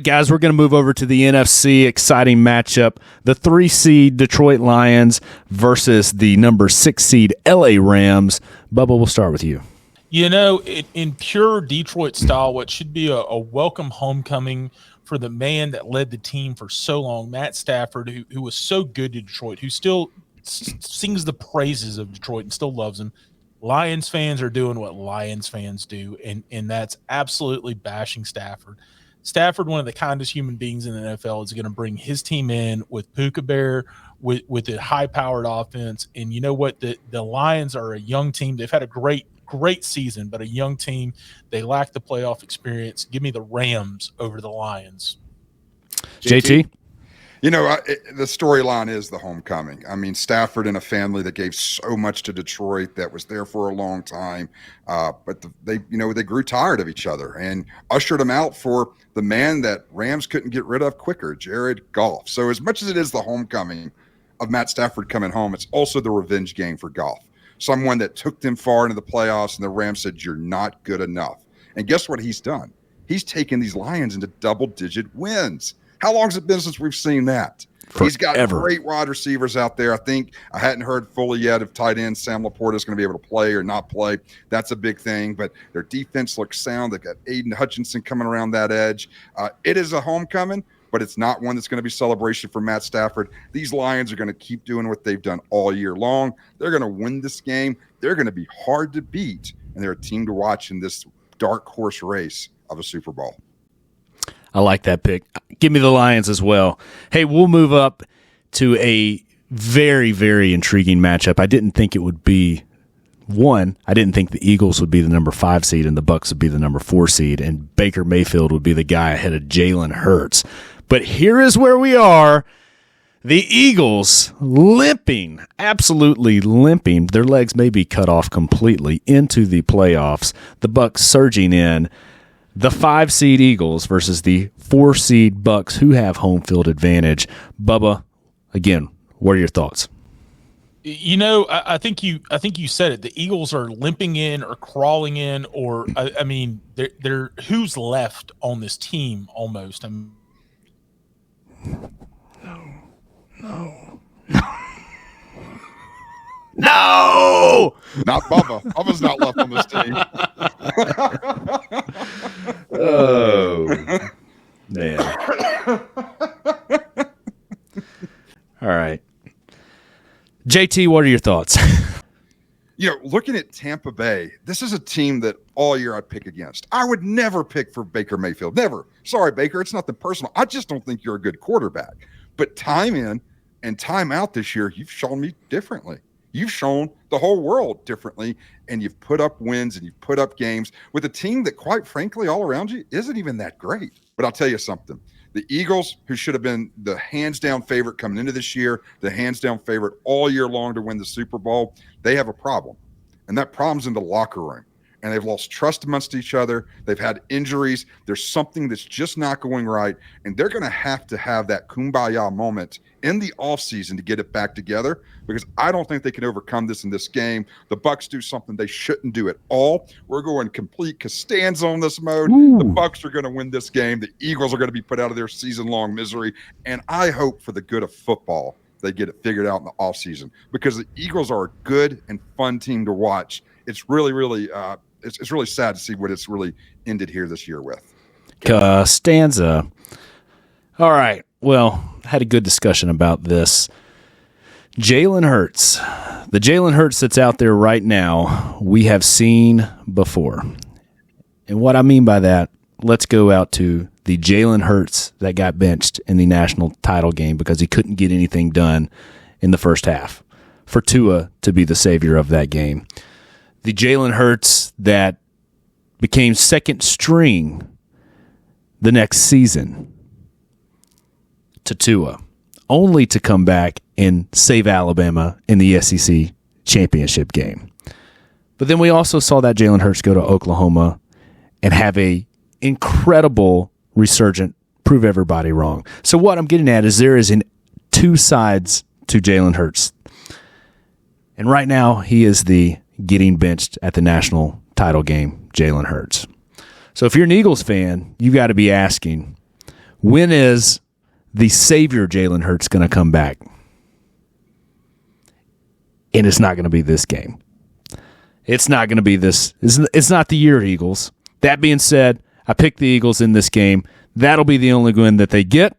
Guys, we're going to move over to the NFC. Exciting matchup. The 3 seed Detroit Lions versus the number 6 seed LA Rams. Bubba, we'll start with you. You know, in pure Detroit style, what should be a welcome homecoming for the man that led the team for so long, Matt Stafford, who was so good to Detroit, who still sings the praises of Detroit and still loves him. Lions fans are doing what Lions fans do, and that's absolutely bashing Stafford. Stafford, one of the kindest human beings in the NFL, is going to bring his team in with Puka Bear, with a high-powered offense. And you know what? The Lions are a young team. They've had a great season, but a young team. They lack the playoff experience. Give me the Rams over the Lions. JT? You know, the storyline is the homecoming. I mean, Stafford and a family that gave so much to Detroit, that was there for a long time, but they grew tired of each other and ushered them out for the man that Rams couldn't get rid of quicker, Jared Goff. So as much as it is the homecoming of Matt Stafford coming home, it's also the revenge game for Goff. Someone that took them far into the playoffs, and the Rams said, "You're not good enough." And guess what he's done? He's taken these Lions into double-digit wins. How long has it been since we've seen that? Forever. He's got great wide receivers out there. I hadn't heard fully yet if tight end Sam Laporta is going to be able to play or not play. That's a big thing, but their defense looks sound. They've got Aiden Hutchinson coming around that edge. It is a homecoming, but it's not one that's going to be celebration for Matt Stafford. These Lions are going to keep doing what they've done all year long. They're going to win this game. They're going to be hard to beat, and they're a team to watch in this dark horse race of a Super Bowl. I like that pick. Give me the Lions as well. Hey, we'll move up to a very, very intriguing matchup. I didn't think it would be one. I didn't think the Eagles would be the number 5 seed and the Bucs would be the number 4 seed, and Baker Mayfield would be the guy ahead of Jalen Hurts. But here is where we are. The Eagles limping, absolutely limping. Their legs may be cut off completely into the playoffs. The Bucs surging in. The 5 seed Eagles versus the 4 seed Bucs, who have home field advantage. Bubba, again, what are your thoughts? You know, I think you said it. The Eagles are limping in or crawling in, or I mean, they're who's left on this team almost. No! Not Bubba. Bubba's not left on this team. Oh, man. All right. JT, what are your thoughts? You know, looking at Tampa Bay, this is a team that all year I pick against. I would never pick for Baker Mayfield. Never. Sorry, Baker. It's nothing personal. I just don't think you're a good quarterback. But time in and time out this year, you've shown me differently. You've shown the whole world differently, and you've put up wins and you've put up games with a team that, quite frankly, all around you isn't even that great. But I'll tell you something. The Eagles, who should have been the hands-down favorite coming into this year, the hands-down favorite all year long to win the Super Bowl, they have a problem. And that problem's in the locker room. And they've lost trust amongst each other. They've had injuries. There's something that's just not going right. And they're going to have that kumbaya moment in the offseason to get it back together, because I don't think they can overcome this in this game. The Bucs do something they shouldn't do at all. We're going complete Costanza on this mode. Ooh. The Bucs are going to win this game. The Eagles are going to be put out of their season-long misery. And I hope for the good of football they get it figured out in the offseason, because the Eagles are a good and fun team to watch. It's really, really it's really sad to see what it's really ended here this year with. Costanza. All right. Well, had a good discussion about this. Jalen Hurts. The Jalen Hurts that's out there right now, we have seen before. And what I mean by that, let's go out to the Jalen Hurts that got benched in the national title game because he couldn't get anything done in the first half, for Tua to be the savior of that game. The Jalen Hurts that became second string the next season to Tua, only to come back and save Alabama in the SEC championship game. But then we also saw that Jalen Hurts go to Oklahoma and have a incredible resurgent, prove everybody wrong. So what I'm getting at is there is two sides to Jalen Hurts. And right now he is the getting benched at the national title game, Jalen Hurts. So if you're an Eagles fan, you got to be asking, When is the savior Jalen Hurts going to come back? And it's not going to be this game. It's not going to be this. It's not the year, Eagles. That being said, I picked the Eagles in this game. That'll be the only win that they get.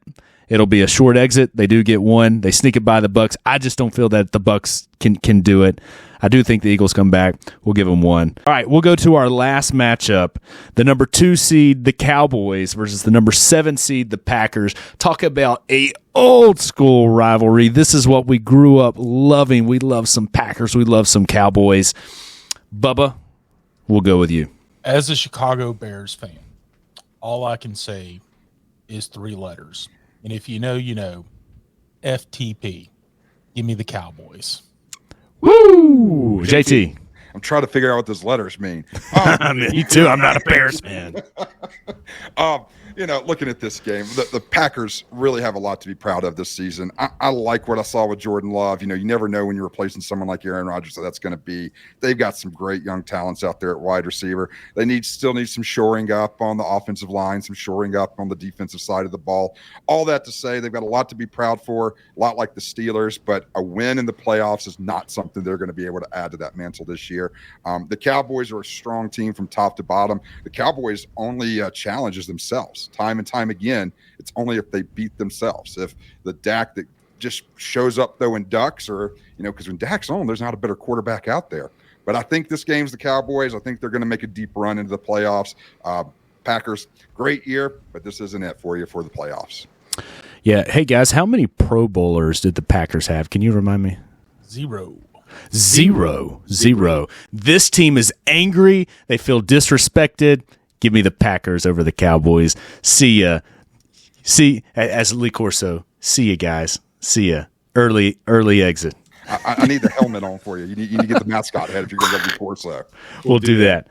It'll be a short exit. They do get one. They sneak it by the Bucs. I just don't feel that the Bucs can do it. I do think the Eagles come back. We'll give them one. All right, we'll go to our last matchup. The number 2 seed, the Cowboys, versus the number 7 seed, the Packers. Talk about a old school rivalry. This is what we grew up loving. We love some Packers. We love some Cowboys. Bubba, we'll go with you. As a Chicago Bears fan, all I can say is 3 letters. And if you know, you know. FTP. Give me the Cowboys. Woo! JT. I'm trying to figure out what those letters mean. Me too. I'm not a Bears fan. Looking at this game, the Packers really have a lot to be proud of this season. I like what I saw with Jordan Love. You never know when you're replacing someone like Aaron Rodgers, so that's going to be. They've got some great young talents out there at wide receiver. They still need some shoring up on the offensive line, some shoring up on the defensive side of the ball. All that to say, they've got a lot to be proud for, a lot like the Steelers, but a win in the playoffs is not something they're going to be able to add to that mantle this year. The Cowboys are a strong team from top to bottom. The Cowboys only challenges themselves. Time and time again, it's only if they beat themselves. If the Dak that just shows up throwing ducks, or because when Dak's on, there's not a better quarterback out there. But I think this game's the Cowboys. I think they're going to make a deep run into the playoffs. Packers, great year, but this isn't it for you for the playoffs. Yeah. Hey guys, how many Pro Bowlers did the Packers have? Can you remind me? Zero. This team is angry. They feel disrespected. Give me the Packers over the Cowboys. See ya. As Lee Corso, see ya, guys. See ya. Early exit. I need the helmet on for you. You need to get the mascot head if you're going to go before so. We'll do that.